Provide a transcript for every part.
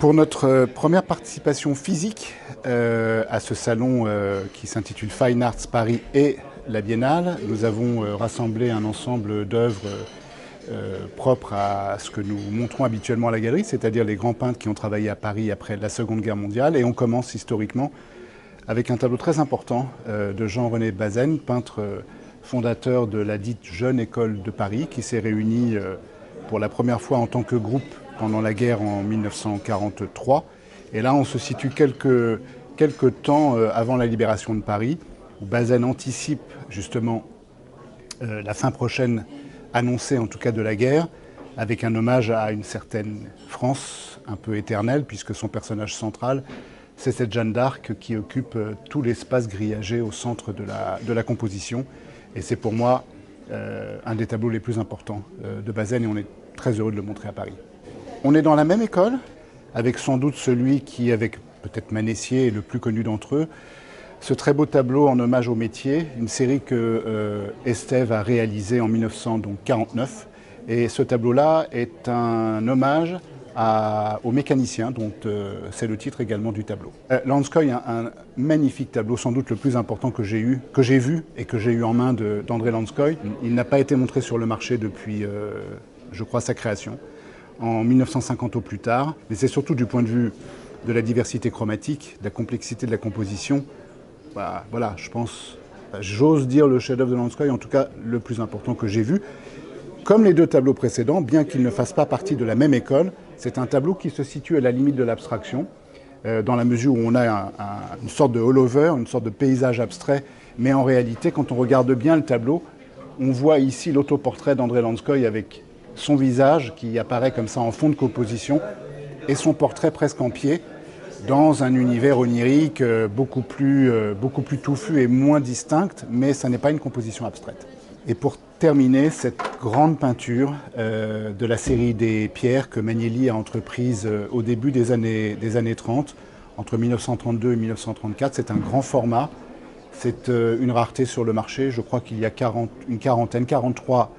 Pour notre première participation physique à ce salon qui s'intitule Fine Arts Paris et la Biennale, nous avons rassemblé un ensemble d'œuvres propres à ce que nous montrons habituellement à la galerie, c'est-à-dire les grands peintres qui ont travaillé à Paris après la Seconde Guerre mondiale. Et on commence historiquement avec un tableau très important de Jean-René Bazaine, peintre fondateur de la dite Jeune École de Paris, qui s'est réunie pour la première fois en tant que groupe pendant la guerre en 1943. Et là, on se situe quelques temps avant la libération de Paris, où Bazaine anticipe justement la fin prochaine annoncée en tout cas de la guerre, avec un hommage à une certaine France un peu éternelle, puisque son personnage central, c'est cette Jeanne d'Arc qui occupe tout l'espace grillagé au centre de la composition. Et c'est pour moi un des tableaux les plus importants de Bazaine, et on est très heureux de le montrer à Paris. On est dans la même école, avec sans doute celui qui, avec peut-être Manessier, est le plus connu d'entre eux. Ce très beau tableau en hommage au métier, une série que Estève a réalisée en 1949. Et ce tableau-là est un hommage aux mécaniciens, dont c'est le titre également du tableau. Lanskoi, un magnifique tableau, sans doute le plus important que j'ai vu et que j'ai eu en main d'André Lanskoi. Il n'a pas été montré sur le marché depuis, je crois, sa création, en 1950 au plus tard. Mais c'est surtout du point de vue de la diversité chromatique, de la complexité de la composition. Bah, voilà, je pense, j'ose dire le chef-d'œuvre de Lanskoi, en tout cas le plus important que j'ai vu. Comme les deux tableaux précédents, bien qu'ils ne fassent pas partie de la même école, c'est un tableau qui se situe à la limite de l'abstraction, dans la mesure où on a une sorte de all-over, une sorte de paysage abstrait, mais en réalité, quand on regarde bien le tableau, on voit ici l'autoportrait d'André Lanskoi avec son visage qui apparaît comme ça en fond de composition et son portrait presque en pied, dans un univers onirique beaucoup plus touffu et moins distinct, mais ça n'est pas une composition abstraite. Et pour terminer, cette grande peinture de la série des pierres que Magnelli a entreprise au début des années 30, entre 1932 et 1934, c'est un grand format, c'est une rareté sur le marché, je crois qu'il y a 43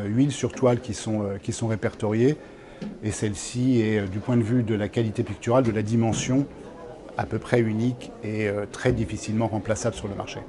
huiles sur toile qui sont répertoriées. Et celle-ci est, du point de vue de la qualité picturale, de la dimension, à peu près unique et très difficilement remplaçable sur le marché.